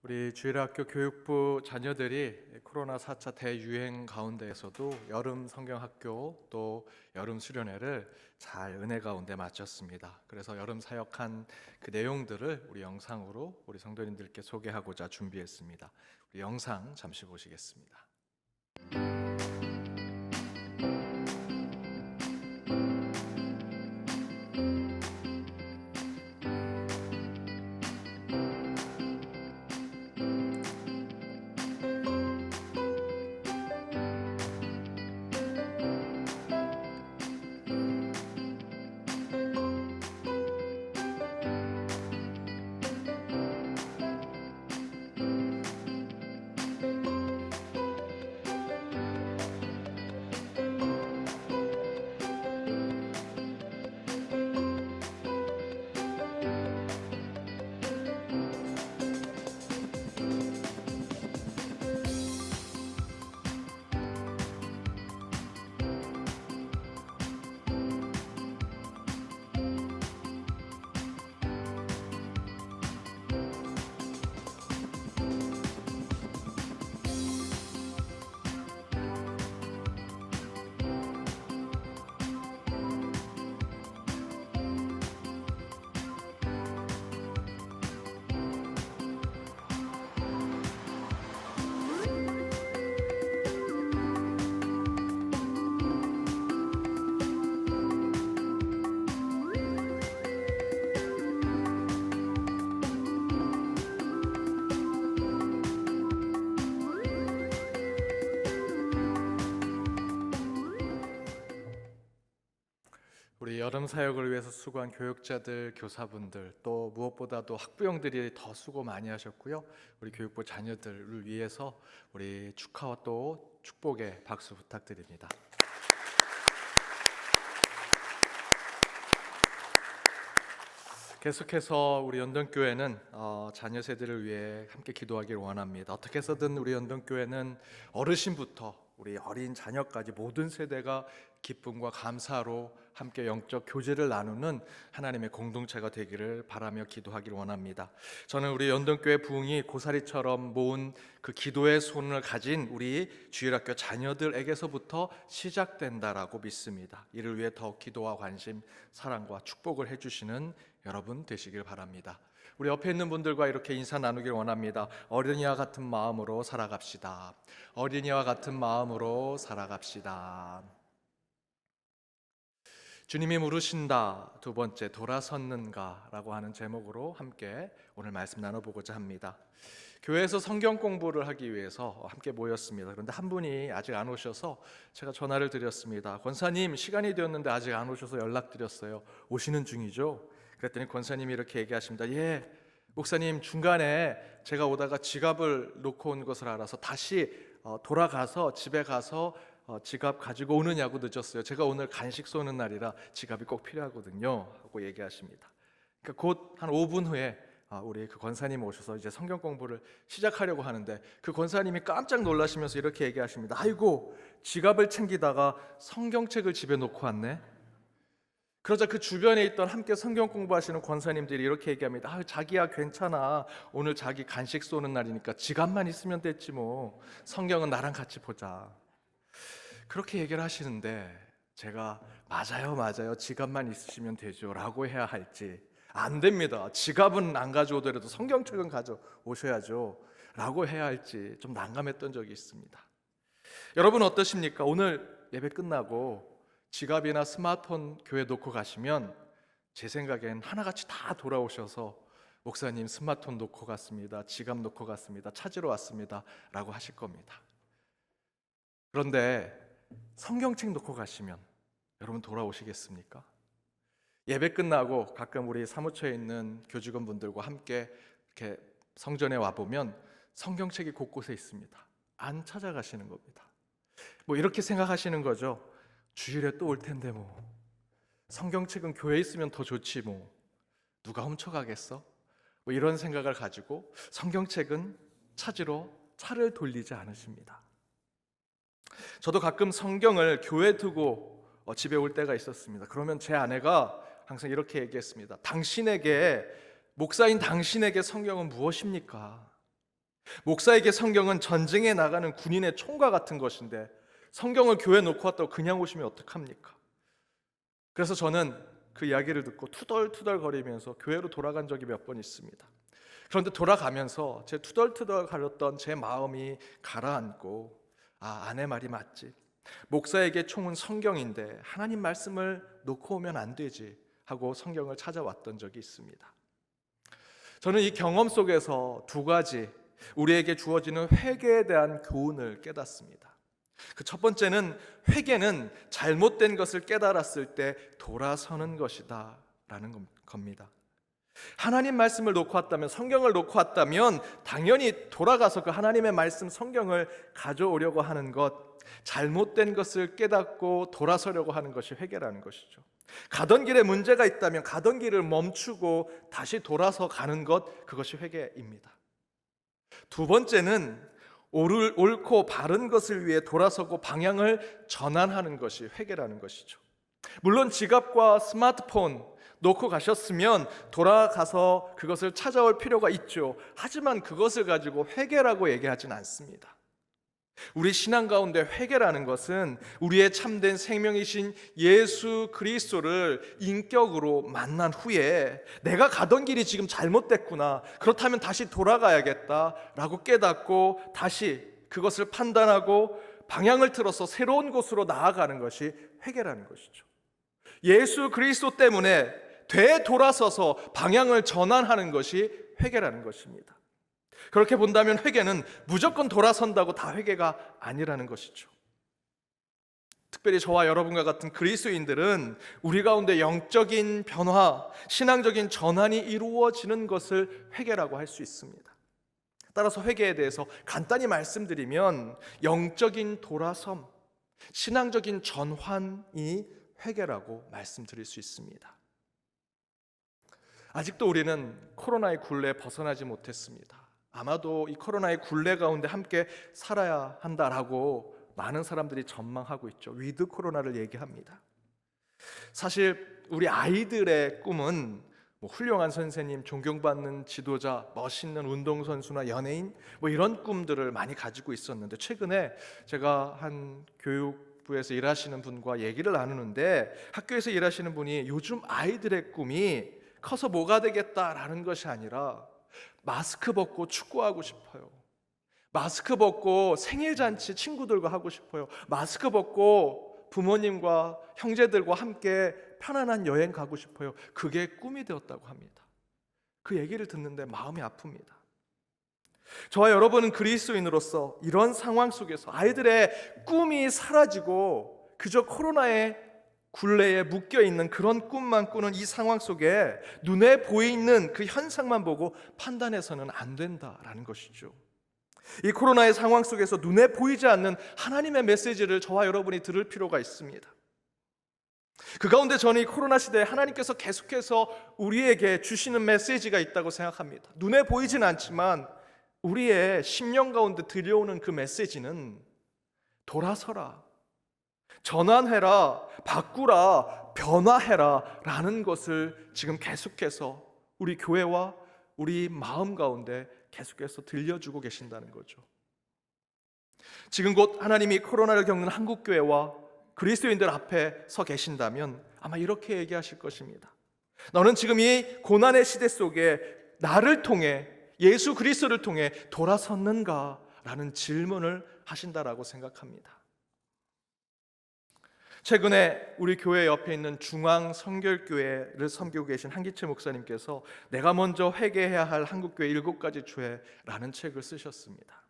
우리 주일학교 교육부 자녀들이 코로나 4차 대유행 가운데에서도 여름 성경학교 또 여름 수련회를 잘 은혜 가운데 마쳤습니다. 그래서 여름 사역한 그 내용들을 우리 영상으로 우리 성도님들께 소개하고자 준비했습니다. 우리 영상 잠시 보시겠습니다. 우리 여름 사역을 위해서 수고한 교육자들, 교사분들, 또 무엇보다도 학부형들이 더 수고 많이 하셨고요. 우리 교육부 자녀들을 위해서 우리 축하와 또 축복의 박수 부탁드립니다. 계속해서 우리 연동교회는 자녀 세대를 위해 함께 기도하기를 원합니다. 어떻게 해서든 우리 연동교회는 어르신부터 우리 어린 자녀까지 모든 세대가 기쁨과 감사로 함께 영적 교제를 나누는 하나님의 공동체가 되기를 바라며 기도하기를 원합니다. 저는 우리 연동교회 부흥이 고사리처럼 모은 그 기도의 손을 가진 우리 주일학교 자녀들에게서부터 시작된다라고 믿습니다. 이를 위해 더 기도와 관심, 사랑과 축복을 해주시는 여러분 되시길 바랍니다. 우리 옆에 있는 분들과 이렇게 인사 나누길 원합니다. 어린이와 같은 마음으로 살아갑시다. 어린이와 같은 마음으로 살아갑시다. 주님이 물으신다. 두 번째, 돌아섰는가? 라고 하는 제목으로 함께 오늘 말씀 나눠보고자 합니다. 교회에서 성경 공부를 하기 위해서 함께 모였습니다. 그런데 한 분이 아직 안 오셔서 제가 전화를 드렸습니다. 권사님, 시간이 되었는데 아직 안 오셔서 연락드렸어요. 오시는 중이죠? 그랬더니 권사님이 이렇게 얘기하십니다. 예, 목사님, 중간에 제가 오다가 지갑을 놓고 온 것을 알아서 다시 돌아가서 집에 가서 지갑 가지고 오느냐고 늦었어요. 제가 오늘 간식 쏘는 날이라 지갑이 꼭 필요하거든요 하고 얘기하십니다. 그러니까 곧 한 5분 후에 우리 그 권사님 오셔서 이제 성경 공부를 시작하려고 하는데 그 권사님이 깜짝 놀라시면서 이렇게 얘기하십니다. 아이고, 지갑을 챙기다가 성경책을 집에 놓고 왔네. 그러자 그 주변에 있던 함께 성경 공부하시는 권사님들이 이렇게 얘기합니다. 자기야 괜찮아. 오늘 자기 간식 쏘는 날이니까 지갑만 있으면 됐지 뭐. 성경은 나랑 같이 보자. 그렇게 얘기를 하시는데 제가 맞아요. 지갑만 있으시면 되죠. 라고 해야 할지 안 됩니다. 지갑은 안 가져오더라도 성경책은 가져오셔야죠. 라고 해야 할지 좀 난감했던 적이 있습니다. 여러분 어떠십니까? 오늘 예배 끝나고 지갑이나 스마트폰 교회 놓고 가시면 제 생각엔 하나같이 다 돌아오셔서 목사님 스마트폰 놓고 갔습니다. 지갑 놓고 갔습니다. 찾으러 왔습니다. 라고 하실 겁니다. 그런데 성경책 놓고 가시면 여러분 돌아오시겠습니까? 예배 끝나고 가끔 우리 사무처에 있는 교직원분들과 함께 이렇게 성전에 와보면 성경책이 곳곳에 있습니다. 안 찾아가시는 겁니다. 뭐 이렇게 생각하시는 거죠. 주일에 또 올 텐데 뭐 성경책은 교회에 있으면 더 좋지 뭐 누가 훔쳐가겠어? 뭐 이런 생각을 가지고 성경책은 찾으러 차를 돌리지 않으십니다. 저도 가끔 성경을 교회에 두고 집에 올 때가 있었습니다. 그러면 제 아내가 항상 이렇게 얘기했습니다. 목사인 당신에게 성경은 무엇입니까? 목사에게 성경은 전쟁에 나가는 군인의 총과 같은 것인데 성경을 교회에 놓고 왔다고 그냥 오시면 어떡합니까? 그래서 저는 그 이야기를 듣고 투덜투덜 거리면서 교회로 돌아간 적이 몇 번 있습니다. 그런데 돌아가면서 제 투덜투덜 거렸던 제 마음이 가라앉고, 아내 말이 맞지, 목사에게 총은 성경인데 하나님 말씀을 놓고 오면 안 되지 하고 성경을 찾아왔던 적이 있습니다. 저는 이 경험 속에서 두 가지 우리에게 주어지는 회개에 대한 교훈을 깨닫습니다. 그 첫 번째는, 회개는 잘못된 것을 깨달았을 때 돌아서는 것이다 라는 겁니다. 하나님 말씀을 놓고 왔다면, 성경을 놓고 왔다면 당연히 돌아가서 그 하나님의 말씀 성경을 가져오려고 하는 것, 잘못된 것을 깨닫고 돌아서려고 하는 것이 회개라는 것이죠. 가던 길에 문제가 있다면 가던 길을 멈추고 다시 돌아서 가는 것, 그것이 회개입니다. 두 번째는 옳고 바른 것을 위해 돌아서고 방향을 전환하는 것이 회개라는 것이죠. 물론 지갑과 스마트폰 놓고 가셨으면 돌아가서 그것을 찾아올 필요가 있죠. 하지만 그것을 가지고 회개라고 얘기하진 않습니다. 우리 신앙 가운데 회개라는 것은 우리의 참된 생명이신 예수 그리스도를 인격으로 만난 후에 내가 가던 길이 지금 잘못됐구나, 그렇다면 다시 돌아가야겠다라고 깨닫고 다시 그것을 판단하고 방향을 틀어서 새로운 곳으로 나아가는 것이 회개라는 것이죠. 예수 그리스도 때문에 되돌아서서 방향을 전환하는 것이 회개라는 것입니다. 그렇게 본다면 회개는 무조건 돌아선다고 다 회개가 아니라는 것이죠. 특별히 저와 여러분과 같은 그리스도인들은 우리 가운데 영적인 변화, 신앙적인 전환이 이루어지는 것을 회개라고 할 수 있습니다. 따라서 회개에 대해서 간단히 말씀드리면, 영적인 돌아섬, 신앙적인 전환이 회개라고 말씀드릴 수 있습니다. 아직도 우리는 코로나의 굴레에 벗어나지 못했습니다. 아마도 이 코로나의 굴레 가운데 함께 살아야 한다라고 많은 사람들이 전망하고 있죠. 위드 코로나를 얘기합니다. 사실 우리 아이들의 꿈은 훌륭한 선생님, 존경받는 지도자, 멋있는 운동선수나 연예인, 이런 꿈들을 많이 가지고 있었는데, 최근에 제가 한 교육부에서 일하시는 분과 얘기를 나누는데, 학교에서 일하시는 분이 요즘 아이들의 꿈이 커서 뭐가 되겠다라는 것이 아니라 마스크 벗고 축구하고 싶어요. 마스크 벗고 생일잔치 친구들과 하고 싶어요. 마스크 벗고 부모님과 형제들과 함께 편안한 여행 가고 싶어요. 그게 꿈이 되었다고 합니다. 그 얘기를 듣는데 마음이 아픕니다. 저와 여러분은 그리스도인으로서 이런 상황 속에서 아이들의 꿈이 사라지고 그저 코로나의 굴레에 묶여있는 그런 꿈만 꾸는 이 상황 속에 눈에 보이는 그 현상만 보고 판단해서는 안 된다라는 것이죠. 이 코로나의 상황 속에서 눈에 보이지 않는 하나님의 메시지를 저와 여러분이 들을 필요가 있습니다. 그 가운데 저는 이 코로나 시대에 하나님께서 계속해서 우리에게 주시는 메시지가 있다고 생각합니다. 눈에 보이진 않지만 우리의 심령 가운데 들려오는 그 메시지는 돌아서라, 전환해라, 바꾸라, 변화해라 라는 것을 지금 계속해서 우리 교회와 우리 마음 가운데 계속해서 들려주고 계신다는 거죠. 지금 곧 하나님이 코로나를 겪는 한국교회와 그리스도인들 앞에 서 계신다면 아마 이렇게 얘기하실 것입니다. 너는 지금 이 고난의 시대 속에 나를 통해, 예수 그리스도를 통해 돌아섰는가? 라는 질문을 하신다라고 생각합니다. 최근에 우리 교회 옆에 있는 중앙성결교회를 섬기고 계신 한기채 목사님께서 내가 먼저 회개해야 할 한국교회 7가지 죄라는 책을 쓰셨습니다.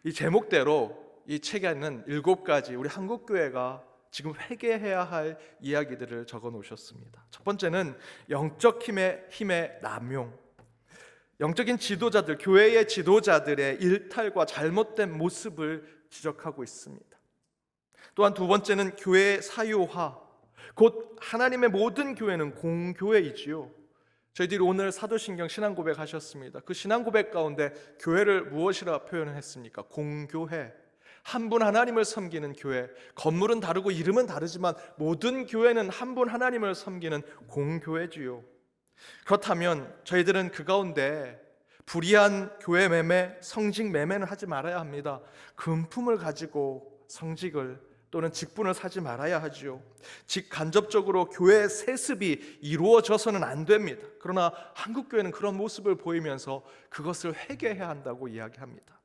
이 제목대로 이 책에는 7가지 우리 한국교회가 지금 회개해야 할 이야기들을 적어 놓으셨습니다. 첫 번째는 영적 힘의 남용. 영적인 지도자들, 교회의 지도자들의 일탈과 잘못된 모습을 지적하고 있습니다. 또한 두 번째는 교회의 사유화, 곧 하나님의 모든 교회는 공교회이지요. 저희들이 오늘 사도신경 신앙고백 하셨습니다. 그 신앙고백 가운데 교회를 무엇이라 표현을 했습니까? 공교회, 한 분 하나님을 섬기는 교회. 건물은 다르고 이름은 다르지만 모든 교회는 한 분 하나님을 섬기는 공교회지요. 그렇다면 저희들은 그 가운데 불의한 교회 매매, 성직 매매는 하지 말아야 합니다. 금품을 가지고 성직을 또는 직분을 사지 말아야 하지요. 간접적으로 교회 세습이 이루어져서는 안 됩니다. 그러나 한국 교회는 그런 모습을 보이면서 그것을 회개해야 한다고 이야기합니다.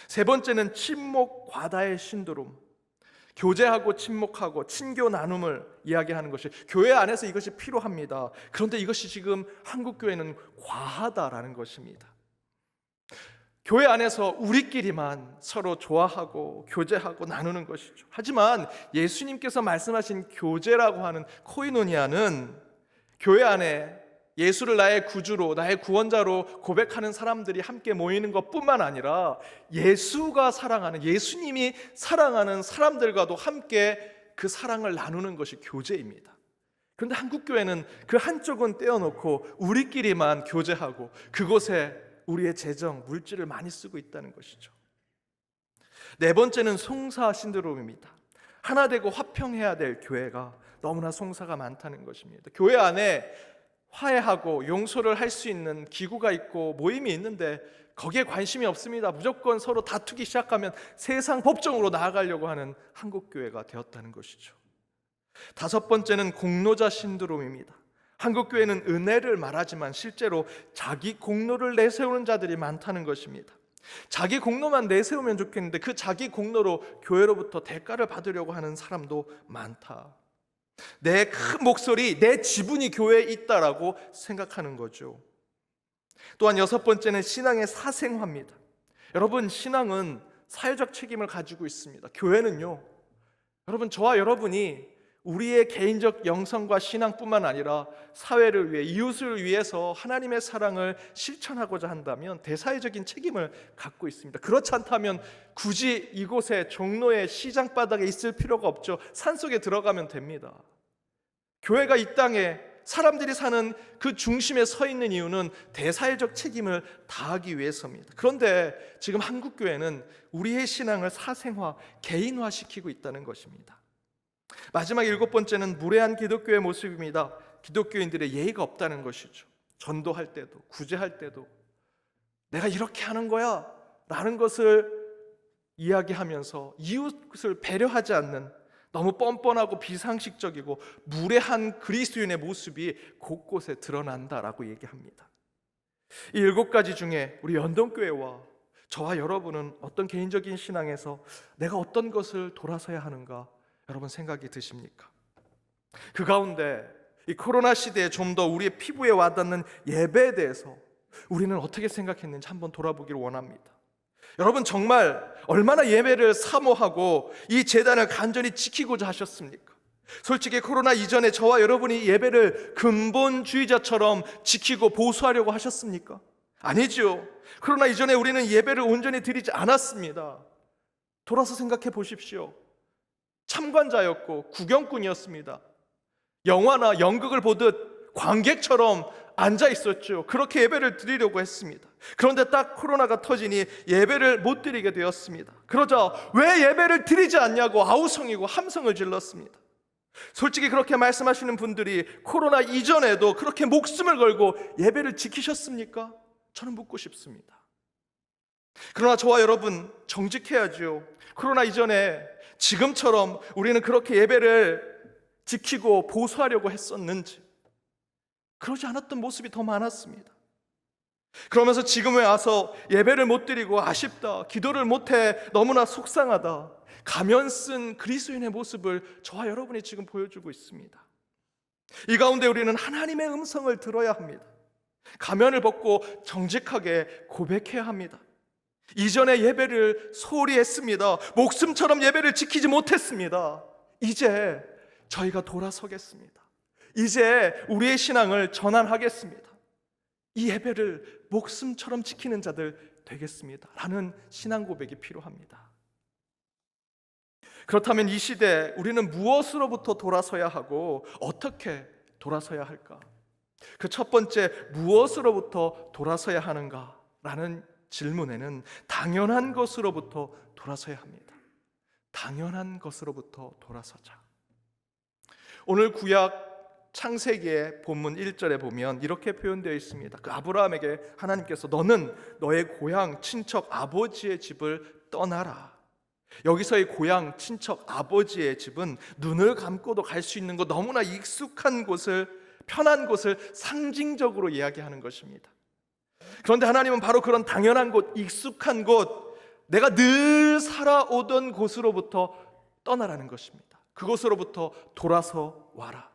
세 번째는 침묵 과다의 신도름. 교제하고 침묵하고 친교 나눔을 이야기하는 것이 교회 안에서 이것이 필요합니다. 그런데 이것이 지금 한국 교회는 과하다라는 것입니다. 교회 안에서 우리끼리만 서로 좋아하고 교제하고 나누는 것이죠. 하지만 예수님께서 말씀하신 교제라고 하는 코이노니아는 교회 안에 예수를 나의 구주로, 나의 구원자로 고백하는 사람들이 함께 모이는 것뿐만 아니라 예수가 사랑하는, 예수님이 사랑하는 사람들과도 함께 그 사랑을 나누는 것이 교제입니다. 그런데 한국 교회는 그 한쪽은 떼어놓고 우리끼리만 교제하고 그곳에 우리의 재정, 물질을 많이 쓰고 있다는 것이죠. 네 번째는 송사 신드롬입니다. 하나 되고 화평해야 될 교회가 너무나 송사가 많다는 것입니다. 교회 안에 화해하고 용서를 할 수 있는 기구가 있고 모임이 있는데 거기에 관심이 없습니다. 무조건 서로 다투기 시작하면 세상 법정으로 나아가려고 하는 한국 교회가 되었다는 것이죠. 다섯 번째는 공로자 신드롬입니다. 한국 교회는 은혜를 말하지만 실제로 자기 공로를 내세우는 자들이 많다는 것입니다. 자기 공로만 내세우면 좋겠는데 그 자기 공로로 교회로부터 대가를 받으려고 하는 사람도 많다. 내 큰 목소리, 내 지분이 교회에 있다라고 생각하는 거죠. 또한 여섯 번째는 신앙의 사생화입니다. 여러분, 신앙은 사회적 책임을 가지고 있습니다. 교회는요, 여러분, 저와 여러분이 우리의 개인적 영성과 신앙뿐만 아니라 사회를 위해, 이웃을 위해서 하나님의 사랑을 실천하고자 한다면 대사회적인 책임을 갖고 있습니다. 그렇지 않다면 굳이 이곳에 종로의 시장 바닥에 있을 필요가 없죠. 산속에 들어가면 됩니다. 교회가 이 땅에 사람들이 사는 그 중심에 서 있는 이유는 대사회적 책임을 다하기 위해서입니다. 그런데 지금 한국 교회는 우리의 신앙을 사생화, 개인화시키고 있다는 것입니다. 마지막 일곱 번째는 무례한 기독교의 모습입니다. 기독교인들의 예의가 없다는 것이죠. 전도할 때도, 구제할 때도 내가 이렇게 하는 거야 라는 것을 이야기하면서 이웃을 배려하지 않는 너무 뻔뻔하고 비상식적이고 무례한 그리스도인의 모습이 곳곳에 드러난다라고 얘기합니다. 이 일곱 가지 중에 우리 연동교회와 저와 여러분은 어떤 개인적인 신앙에서 내가 어떤 것을 돌아서야 하는가 여러분 생각이 드십니까? 그 가운데 이 코로나 시대에 좀 더 우리의 피부에 와닿는 예배에 대해서 우리는 어떻게 생각했는지 한번 돌아보기를 원합니다. 여러분, 정말 얼마나 예배를 사모하고 이 제단을 간절히 지키고자 하셨습니까? 솔직히 코로나 이전에 저와 여러분이 예배를 근본주의자처럼 지키고 보수하려고 하셨습니까? 아니죠. 코로나 이전에 우리는 예배를 온전히 드리지 않았습니다. 돌아서 생각해 보십시오. 참관자였고 구경꾼이었습니다. 영화나 연극을 보듯 관객처럼 앉아 있었죠. 그렇게 예배를 드리려고 했습니다. 그런데 딱 코로나가 터지니 예배를 못 드리게 되었습니다. 그러자 왜 예배를 드리지 않냐고 아우성이고 함성을 질렀습니다. 솔직히 그렇게 말씀하시는 분들이 코로나 이전에도 그렇게 목숨을 걸고 예배를 지키셨습니까? 저는 묻고 싶습니다. 그러나 저와 여러분 정직해야죠. 코로나 이전에 지금처럼 우리는 그렇게 예배를 지키고 보수하려고 했었는지, 그러지 않았던 모습이 더 많았습니다. 그러면서 지금에 와서 예배를 못 드리고 아쉽다, 기도를 못해 너무나 속상하다, 가면 쓴 그리스도인의 모습을 저와 여러분이 지금 보여주고 있습니다. 이 가운데 우리는 하나님의 음성을 들어야 합니다. 가면을 벗고 정직하게 고백해야 합니다. 이전에 예배를 소홀히 했습니다. 목숨처럼 예배를 지키지 못했습니다. 이제 저희가 돌아서겠습니다. 이제 우리의 신앙을 전환하겠습니다. 이 예배를 목숨처럼 지키는 자들 되겠습니다 라는 신앙 고백이 필요합니다. 그렇다면 이 시대에 우리는 무엇으로부터 돌아서야 하고 어떻게 돌아서야 할까? 그 첫 번째, 무엇으로부터 돌아서야 하는가? 라는 질문에는 당연한 것으로부터 돌아서야 합니다. 당연한 것으로부터 돌아서자. 오늘 구약 창세기의 본문 1절에 보면 이렇게 표현되어 있습니다. 그 아브라함에게 하나님께서 너는 너의 고향 친척 아버지의 집을 떠나라. 여기서의 고향 친척 아버지의 집은 눈을 감고도 갈 수 있는 곳, 너무나 익숙한 곳을, 편한 곳을 상징적으로 이야기하는 것입니다. 그런데 하나님은 바로 그런 당연한 곳, 익숙한 곳, 내가 늘 살아오던 곳으로부터 떠나라는 것입니다. 그곳으로부터 돌아서 와라.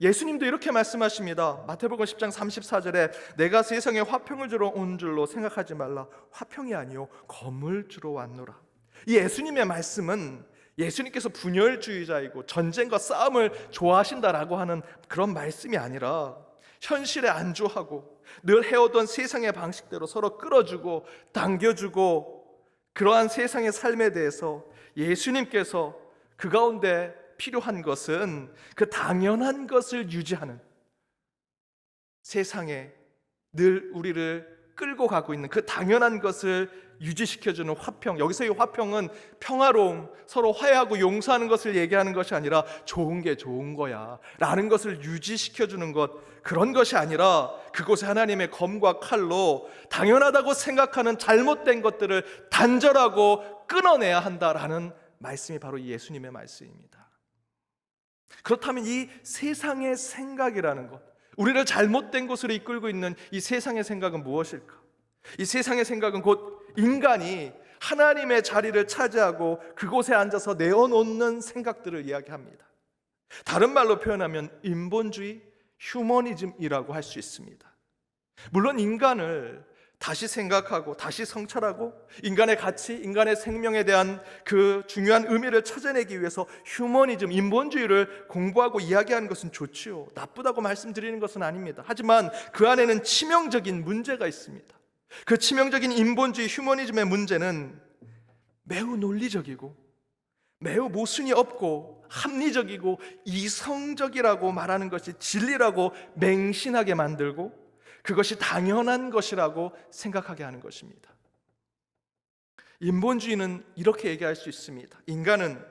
예수님도 이렇게 말씀하십니다. 마태복음 10장 34절에 내가 세상에 화평을 주러 온 줄로 생각하지 말라. 화평이 아니요 검을 주러 왔노라. 이 예수님의 말씀은 예수님께서 분열주의자이고 전쟁과 싸움을 좋아하신다라고 하는 그런 말씀이 아니라 현실에 안주하고 늘 해오던 세상의 방식대로 서로 끌어주고 당겨주고 그러한 세상의 삶에 대해서 예수님께서 그 가운데 필요한 것은 그 당연한 것을 유지하는, 세상에 늘 우리를 끌고 가고 있는 그 당연한 것을 유지시켜주는 화평. 여기서의 화평은 평화로움, 서로 화해하고 용서하는 것을 얘기하는 것이 아니라 좋은 게 좋은 거야 라는 것을 유지시켜주는 것, 그런 것이 아니라 그곳에 하나님의 검과 칼로 당연하다고 생각하는 잘못된 것들을 단절하고 끊어내야 한다라는 말씀이 바로 이 예수님의 말씀입니다. 그렇다면 이 세상의 생각이라는 것, 우리를 잘못된 곳으로 이끌고 있는 이 세상의 생각은 무엇일까? 이 세상의 생각은 곧 인간이 하나님의 자리를 차지하고 그곳에 앉아서 내어놓는 생각들을 이야기합니다. 다른 말로 표현하면 인본주의, 휴머니즘이라고 할 수 있습니다. 물론 인간을 다시 생각하고 다시 성찰하고 인간의 가치, 인간의 생명에 대한 그 중요한 의미를 찾아내기 위해서 휴머니즘, 인본주의를 공부하고 이야기하는 것은 좋지요. 나쁘다고 말씀드리는 것은 아닙니다. 하지만 그 안에는 치명적인 문제가 있습니다. 그 치명적인 인본주의, 휴머니즘의 문제는 매우 논리적이고 매우 모순이 없고 합리적이고 이성적이라고 말하는 것이 진리라고 맹신하게 만들고 그것이 당연한 것이라고 생각하게 하는 것입니다. 인본주의는 이렇게 얘기할 수 있습니다. 인간은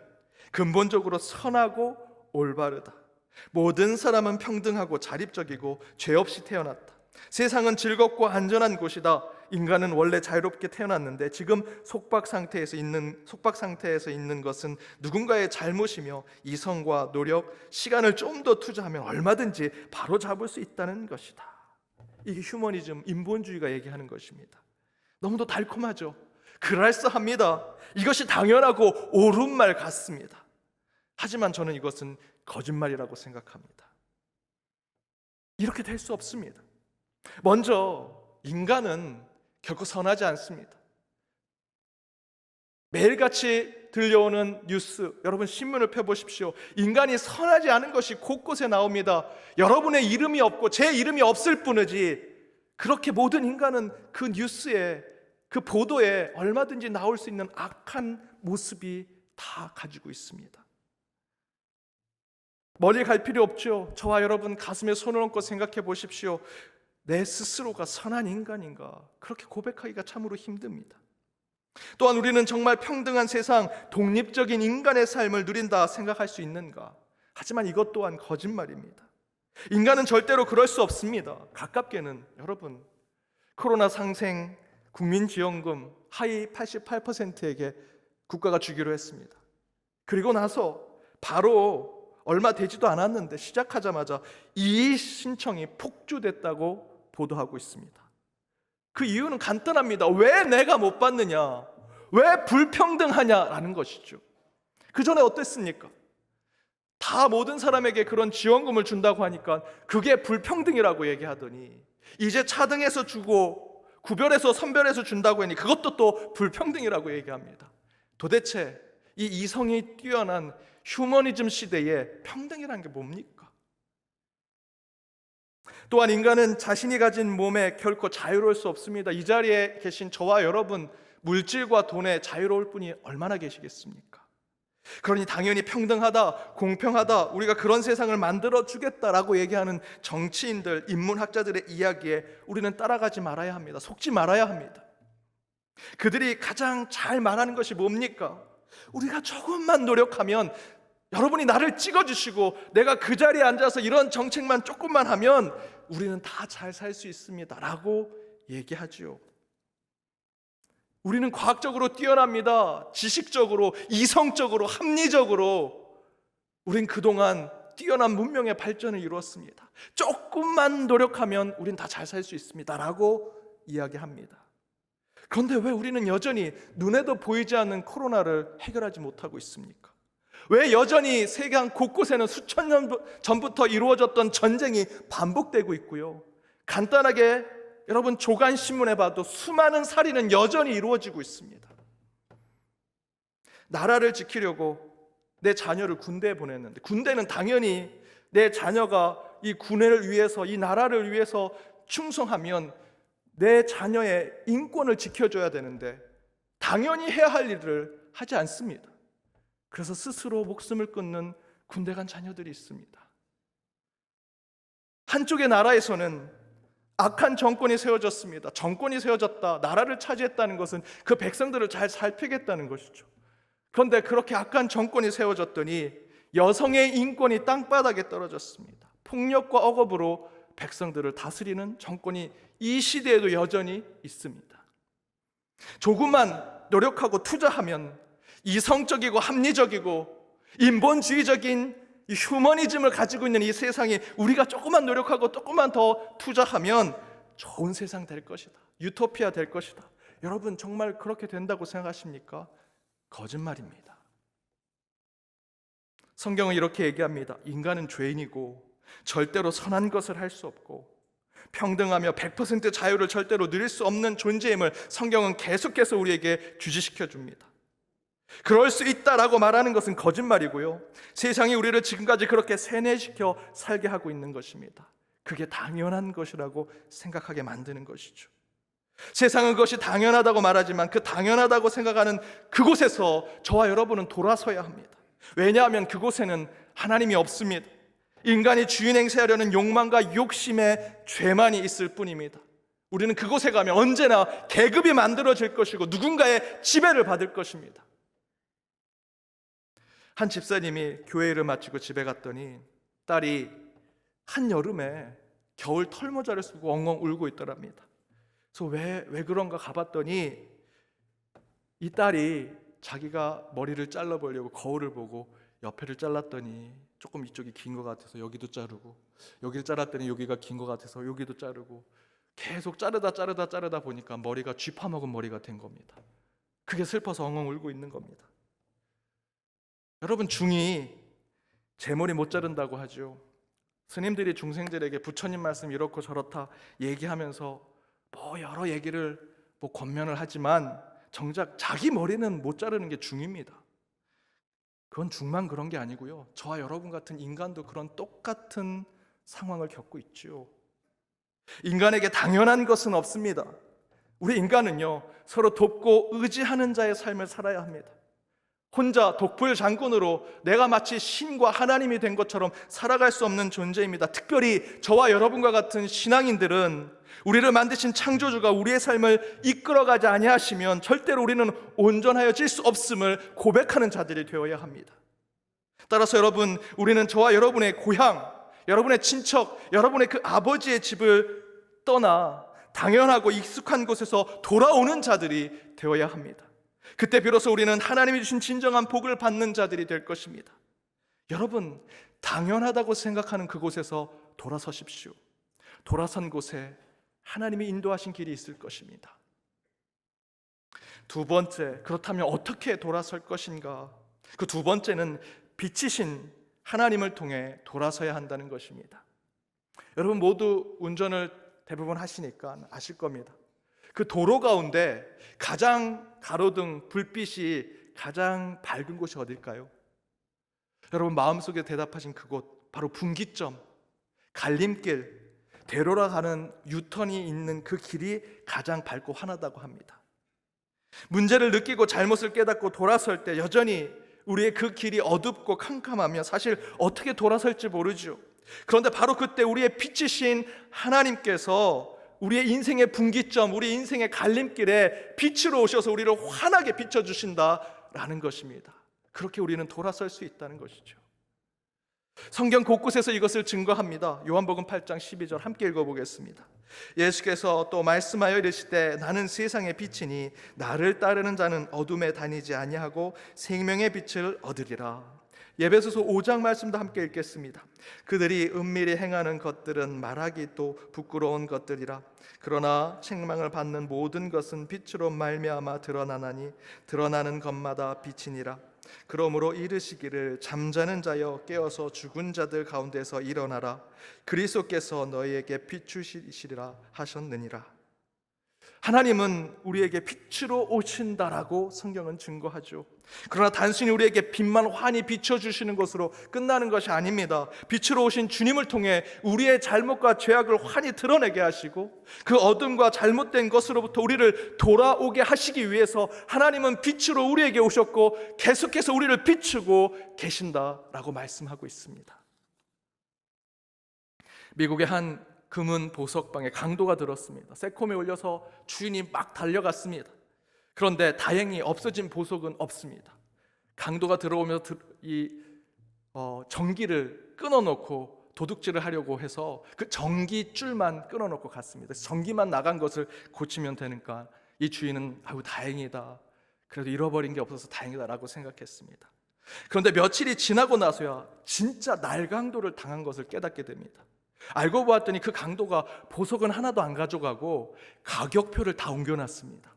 근본적으로 선하고 올바르다. 모든 사람은 평등하고 자립적이고 죄 없이 태어났다. 세상은 즐겁고 안전한 곳이다. 인간은 원래 자유롭게 태어났는데 지금 속박 상태에서 있는 것은 누군가의 잘못이며 이성과 노력, 시간을 좀 더 투자하면 얼마든지 바로 잡을 수 있다는 것이다. 이게 휴머니즘, 인본주의가 얘기하는 것입니다. 너무도 달콤하죠. 그럴싸합니다. 이것이 당연하고 옳은 말 같습니다. 하지만 저는 이것은 거짓말이라고 생각합니다. 이렇게 될 수 없습니다. 먼저 인간은 결코 선하지 않습니다. 매일같이 들려오는 뉴스, 여러분 신문을 펴보십시오. 인간이 선하지 않은 것이 곳곳에 나옵니다. 여러분의 이름이 없고 제 이름이 없을 뿐이지 그렇게 모든 인간은 그 뉴스에, 그 보도에 얼마든지 나올 수 있는 악한 모습이 다 가지고 있습니다. 멀리 갈 필요 없죠. 저와 여러분 가슴에 손을 얹고 생각해 보십시오. 내 스스로가 선한 인간인가? 그렇게 고백하기가 참으로 힘듭니다. 또한 우리는 정말 평등한 세상, 독립적인 인간의 삶을 누린다 생각할 수 있는가? 하지만 이것 또한 거짓말입니다. 인간은 절대로 그럴 수 없습니다. 가깝게는 여러분, 코로나 상생 국민지원금 하위 88%에게 국가가 주기로 했습니다. 그리고 나서 바로 얼마 되지도 않았는데 시작하자마자 이 신청이 폭주됐다고 보도하고 있습니다. 그 이유는 간단합니다. 왜 내가 못 받느냐? 왜 불평등하냐라는 것이죠. 그 전에 어땠습니까? 다 모든 사람에게 그런 지원금을 준다고 하니까 그게 불평등이라고 얘기하더니 이제 차등해서 주고 구별해서 선별해서 준다고 하니 그것도 또 불평등이라고 얘기합니다. 도대체 이 이성이 뛰어난 휴머니즘 시대에 평등이라는 게 뭡니까? 또한 인간은 자신이 가진 몸에 결코 자유로울 수 없습니다. 이 자리에 계신 저와 여러분, 물질과 돈에 자유로울 분이 얼마나 계시겠습니까? 그러니 당연히 평등하다, 공평하다, 우리가 그런 세상을 만들어 주겠다라고 얘기하는 정치인들, 인문학자들의 이야기에 우리는 따라가지 말아야 합니다. 속지 말아야 합니다. 그들이 가장 잘 말하는 것이 뭡니까? 우리가 조금만 노력하면 여러분이 나를 찍어주시고 내가 그 자리에 앉아서 이런 정책만 조금만 하면 우리는 다 잘 살 수 있습니다 라고 얘기하지요. 우리는 과학적으로 뛰어납니다. 지식적으로, 이성적으로, 합리적으로 우린 그동안 뛰어난 문명의 발전을 이루었습니다. 조금만 노력하면 우린 다 잘 살 수 있습니다 라고 이야기합니다. 그런데 왜 우리는 여전히 눈에도 보이지 않는 코로나를 해결하지 못하고 있습니까? 왜 여전히 세계 곳곳에는 수천 년 전부터 이루어졌던 전쟁이 반복되고 있고요, 간단하게 여러분 조간신문에 봐도 수많은 살인은 여전히 이루어지고 있습니다. 나라를 지키려고 내 자녀를 군대에 보냈는데, 군대는 당연히 내 자녀가 이 군대를 위해서, 이 나라를 위해서 충성하면 내 자녀의 인권을 지켜줘야 되는데 당연히 해야 할 일을 하지 않습니다. 그래서 스스로 목숨을 끊는 군대 간 자녀들이 있습니다. 한쪽의 나라에서는 악한 정권이 세워졌습니다. 정권이 세워졌다, 나라를 차지했다는 것은 그 백성들을 잘 살피겠다는 것이죠. 그런데 그렇게 악한 정권이 세워졌더니 여성의 인권이 땅바닥에 떨어졌습니다. 폭력과 억압으로 백성들을 다스리는 정권이 이 시대에도 여전히 있습니다. 조금만 노력하고 투자하면 이성적이고 합리적이고 인본주의적인 이 휴머니즘을 가지고 있는 이 세상에 우리가 조금만 노력하고 조금만 더 투자하면 좋은 세상 될 것이다, 유토피아 될 것이다. 여러분 정말 그렇게 된다고 생각하십니까? 거짓말입니다. 성경은 이렇게 얘기합니다. 인간은 죄인이고 절대로 선한 것을 할 수 없고 평등하며 100% 자유를 절대로 누릴 수 없는 존재임을 성경은 계속해서 우리에게 규지시켜 줍니다. 그럴 수 있다라고 말하는 것은 거짓말이고요, 세상이 우리를 지금까지 그렇게 세뇌시켜 살게 하고 있는 것입니다. 그게 당연한 것이라고 생각하게 만드는 것이죠. 세상은 그것이 당연하다고 말하지만 그 당연하다고 생각하는 그곳에서 저와 여러분은 돌아서야 합니다. 왜냐하면 그곳에는 하나님이 없습니다. 인간이 주인 행세하려는 욕망과 욕심의 죄만이 있을 뿐입니다. 우리는 그곳에 가면 언제나 계급이 만들어질 것이고 누군가의 지배를 받을 것입니다. 한 집사님이 교회 일을 마치고 집에 갔더니 딸이 한여름에 겨울 털모자를 쓰고 엉엉 울고 있더랍니다. 그래서 왜 그런가 가봤더니 이 딸이 자기가 머리를 잘라보려고 거울을 보고 옆에를 잘랐더니 조금 이쪽이 긴 것 같아서 여기도 자르고, 여기를 잘랐더니 여기가 긴 것 같아서 여기도 자르고, 계속 자르다 보니까 머리가 쥐파먹은 머리가 된 겁니다. 그게 슬퍼서 엉엉 울고 있는 겁니다. 여러분, 중이 제 머리 못 자른다고 하죠. 스님들이 중생들에게 부처님 말씀 이렇고 저렇다 얘기하면서 여러 얘기를 권면을 하지만 정작 자기 머리는 못 자르는 게 중입니다. 그건 중만 그런 게 아니고요, 저와 여러분 같은 인간도 그런 똑같은 상황을 겪고 있죠. 인간에게 당연한 것은 없습니다. 우리 인간은요, 서로 돕고 의지하는 자의 삶을 살아야 합니다. 혼자 독불장군으로 내가 마치 신과 하나님이 된 것처럼 살아갈 수 없는 존재입니다. 특별히 저와 여러분과 같은 신앙인들은 우리를 만드신 창조주가 우리의 삶을 이끌어가지 아니하시면 절대로 우리는 온전하여질 수 없음을 고백하는 자들이 되어야 합니다. 따라서 여러분, 우리는 저와 여러분의 고향, 여러분의 친척, 여러분의 그 아버지의 집을 떠나 당연하고 익숙한 곳에서 돌아오는 자들이 되어야 합니다. 그때 비로소 우리는 하나님이 주신 진정한 복을 받는 자들이 될 것입니다. 여러분, 당연하다고 생각하는 그곳에서 돌아서십시오. 돌아선 곳에 하나님이 인도하신 길이 있을 것입니다. 두 번째, 그렇다면 어떻게 돌아설 것인가? 그 두 번째는 빛이신 하나님을 통해 돌아서야 한다는 것입니다. 여러분 모두 운전을 대부분 하시니까 아실 겁니다. 그 도로 가운데 가장 가로등 불빛이 가장 밝은 곳이 어딜까요? 여러분 마음속에 대답하신 그곳, 바로 분기점, 갈림길, 대로라 가는 유턴이 있는 그 길이 가장 밝고 환하다고 합니다. 문제를 느끼고 잘못을 깨닫고 돌아설 때 여전히 우리의 그 길이 어둡고 캄캄하며 사실 어떻게 돌아설지 모르죠. 그런데 바로 그때 우리의 빛이신 하나님께서 우리의 인생의 분기점, 우리 인생의 갈림길에 빛으로 오셔서 우리를 환하게 비춰주신다라는 것입니다. 그렇게 우리는 돌아설 수 있다는 것이죠. 성경 곳곳에서 이것을 증거합니다. 요한복음 8장 12절 함께 읽어보겠습니다. 예수께서 또 말씀하여 이르시되 나는 세상의 빛이니 나를 따르는 자는 어둠에 다니지 아니하고 생명의 빛을 얻으리라. 에베소서 5장 말씀도 함께 읽겠습니다. 그들이 은밀히 행하는 것들은 말하기 또 부끄러운 것들이라. 그러나 책망을 받는 모든 것은 빛으로 말미암아 드러나나니 드러나는 것마다 빛이니라. 그러므로 이르시기를 잠자는 자여 깨어서 죽은 자들 가운데서 일어나라. 그리스도께서 너희에게 비추시리라 하셨느니라. 하나님은 우리에게 빛으로 오신다라고 성경은 증거하죠. 그러나 단순히 우리에게 빛만 환히 비춰주시는 것으로 끝나는 것이 아닙니다. 빛으로 오신 주님을 통해 우리의 잘못과 죄악을 환히 드러내게 하시고 그 어둠과 잘못된 것으로부터 우리를 돌아오게 하시기 위해서 하나님은 빛으로 우리에게 오셨고 계속해서 우리를 비추고 계신다라고 말씀하고 있습니다. 미국의 한 금은 보석방에 강도가 들었습니다. 새콤에 올려서 주인이 막 달려갔습니다. 그런데 다행히 없어진 보석은 없습니다. 강도가 들어오면서 전기를 끊어놓고 도둑질을 하려고 해서 그 전기줄만 끊어놓고 갔습니다. 전기만 나간 것을 고치면 되니까 이 주인은 아유 다행이다. 그래도 잃어버린 게 없어서 다행이다라고 생각했습니다. 그런데 며칠이 지나고 나서야 진짜 날강도를 당한 것을 깨닫게 됩니다. 알고 보았더니 그 강도가 보석은 하나도 안 가져가고 가격표를 다 옮겨놨습니다.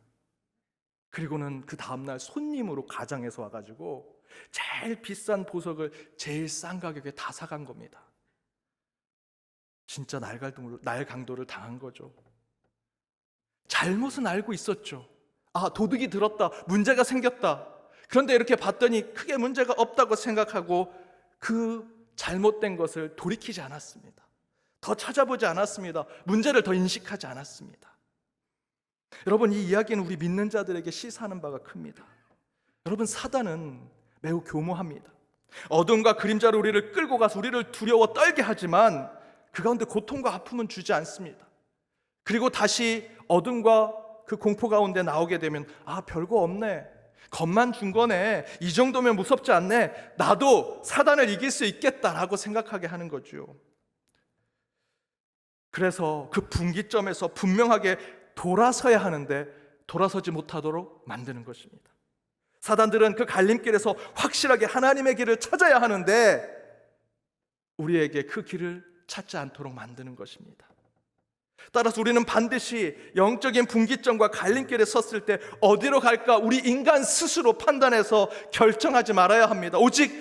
그리고는 그 다음날 손님으로 가장해서 와가지고 제일 비싼 보석을 제일 싼 가격에 다 사간 겁니다. 진짜 날강도를 당한 거죠. 잘못은 알고 있었죠. 아, 도둑이 들었다, 문제가 생겼다. 그런데 이렇게 봤더니 크게 문제가 없다고 생각하고 그 잘못된 것을 돌이키지 않았습니다. 더 찾아보지 않았습니다. 문제를 더 인식하지 않았습니다. 여러분, 이 이야기는 우리 믿는 자들에게 시사하는 바가 큽니다. 여러분, 사단은 매우 교모합니다. 어둠과 그림자로 우리를 끌고 가서 우리를 두려워 떨게 하지만 그 가운데 고통과 아픔은 주지 않습니다. 그리고 다시 어둠과 그 공포 가운데 나오게 되면 아, 별거 없네, 겁만 준 거네, 이 정도면 무섭지 않네, 나도 사단을 이길 수 있겠다라고 생각하게 하는 거죠. 그래서 그 분기점에서 분명하게 돌아서야 하는데 돌아서지 못하도록 만드는 것입니다. 사단들은 그 갈림길에서 확실하게 하나님의 길을 찾아야 하는데 우리에게 그 길을 찾지 않도록 만드는 것입니다. 따라서 우리는 반드시 영적인 분기점과 갈림길에 섰을 때 어디로 갈까 우리 인간 스스로 판단해서 결정하지 말아야 합니다. 오직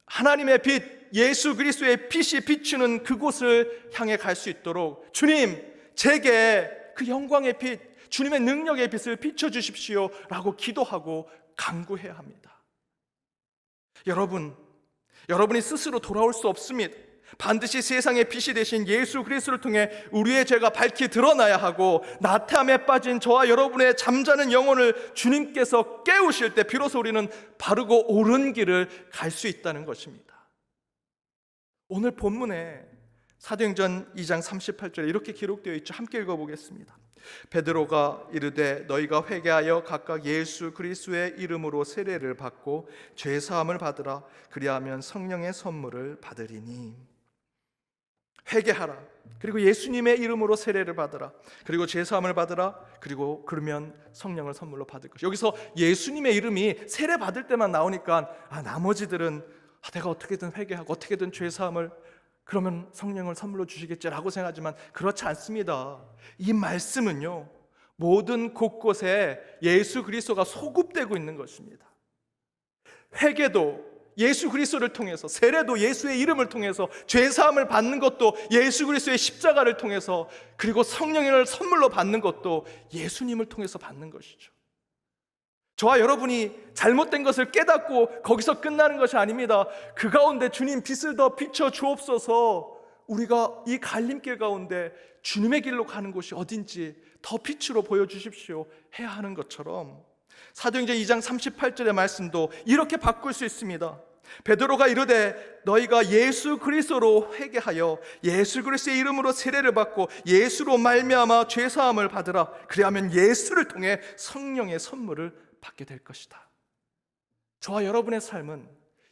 하나님의 빛, 예수 그리스도의 빛이 비추는 그곳을 향해 갈 수 있도록 주님, 제게 그 영광의 빛, 주님의 능력의 빛을 비춰주십시오 라고 기도하고 간구해야 합니다. 여러분이 스스로 돌아올 수 없습니다. 반드시 세상의 빛이 되신 예수 그리스도를 통해 우리의 죄가 밝히 드러나야 하고 나태함에 빠진 저와 여러분의 잠자는 영혼을 주님께서 깨우실 때 비로소 우리는 바르고 옳은 길을 갈 수 있다는 것입니다. 오늘 본문에 사도행전 2장 38절에 이렇게 기록되어 있죠. 함께 읽어보겠습니다. 베드로가 이르되 너희가 회개하여 각각 예수 그리스도의 이름으로 세례를 받고 죄 사함을 받으라. 그리하면 성령의 선물을 받으리니. 회개하라. 그리고 예수님의 이름으로 세례를 받으라. 그리고 죄 사함을 받으라. 그리고 그러면 성령을 선물로 받을 것이다. 여기서 예수님의 이름이 세례 받을 때만 나오니까 나머지들은 내가 어떻게든 회개하고 어떻게든 죄 사함을 그러면 성령을 선물로 주시겠지라고 생각하지만 그렇지 않습니다. 이 말씀은요, 모든 곳곳에 예수 그리스도가 소급되고 있는 것입니다. 회개도 예수 그리스도를 통해서, 세례도 예수의 이름을 통해서, 죄 사함을 받는 것도 예수 그리스도의 십자가를 통해서, 그리고 성령을 선물로 받는 것도 예수님을 통해서 받는 것이죠. 저와 여러분이 잘못된 것을 깨닫고 거기서 끝나는 것이 아닙니다. 그 가운데 주님 빛을 더 비춰 주옵소서. 우리가 이 갈림길 가운데 주님의 길로 가는 곳이 어딘지 더 빛으로 보여주십시오 해야 하는 것처럼 사도행전 2장 38절의 말씀도 이렇게 바꿀 수 있습니다. 베드로가 이르되 너희가 예수 그리스도로 회개하여 예수 그리스도의 이름으로 세례를 받고 예수로 말미암아 죄 사함을 받으라. 그리하면 예수를 통해 성령의 선물을 받게 될 것이다. 저와 여러분의 삶은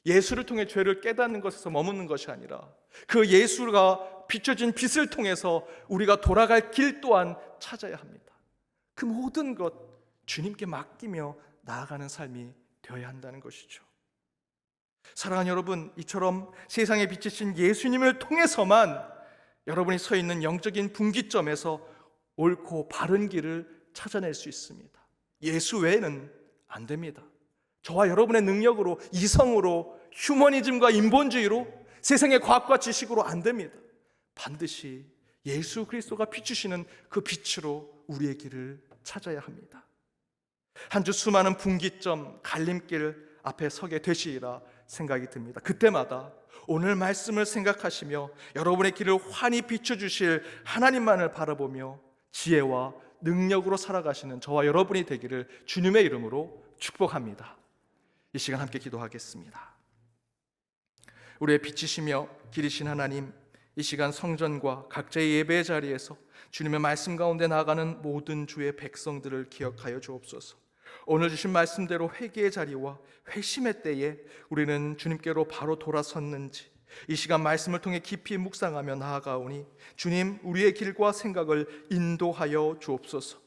예수를 통해 죄를 깨닫는 것에서 머무는 것이 아니라 그 예수가 비춰진 빛을 통해서 우리가 돌아갈 길 또한 찾아야 합니다. 그 모든 것 주님께 맡기며 나아가는 삶이 되어야 한다는 것이죠. 사랑하는 여러분, 이처럼 세상에 비치신 예수님을 통해서만 여러분이 서 있는 영적인 분기점에서 옳고 바른 길을 찾아낼 수 있습니다. 예수 외에는 안 됩니다. 저와 여러분의 능력으로, 이성으로, 휴머니즘과 인본주의로, 세상의 과학과 지식으로 안 됩니다. 반드시 예수 그리스도가 비추시는 그 빛으로 우리의 길을 찾아야 합니다. 한 주 수많은 분기점, 갈림길 앞에 서게 되시리라 생각이 듭니다. 그때마다 오늘 말씀을 생각하시며 여러분의 길을 환히 비춰주실 하나님만을 바라보며 지혜와 능력으로 살아가시는 저와 여러분이 되기를 주님의 이름으로 축복합니다. 이 시간 함께 기도하겠습니다. 우리의 빛이시며 길이신 하나님, 이 시간 성전과 각자의 예배 자리에서 주님의 말씀 가운데 나아가는 모든 주의 백성들을 기억하여 주옵소서. 오늘 주신 말씀대로 회개의 자리와 회심의 때에 우리는 주님께로 바로 돌아섰는지 이 시간 말씀을 통해 깊이 묵상하며 나아가오니 주님, 우리의 길과 생각을 인도하여 주옵소서.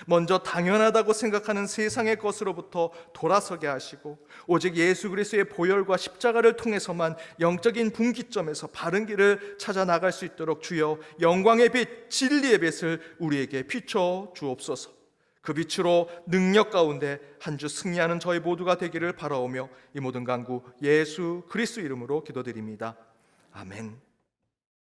먼저 당연하다고 생각하는 세상의 것으로부터 돌아서게 하시고 오직 예수 그리스도의 보혈과 십자가를 통해서만 영적인 분기점에서 바른 길을 찾아 나갈 수 있도록 주여 영광의 빛, 진리의 빛을 우리에게 비춰 주옵소서. 그 빛으로 능력 가운데 한 주 승리하는 저희 모두가 되기를 바라오며 이 모든 간구 예수 그리스도 이름으로 기도드립니다. 아멘.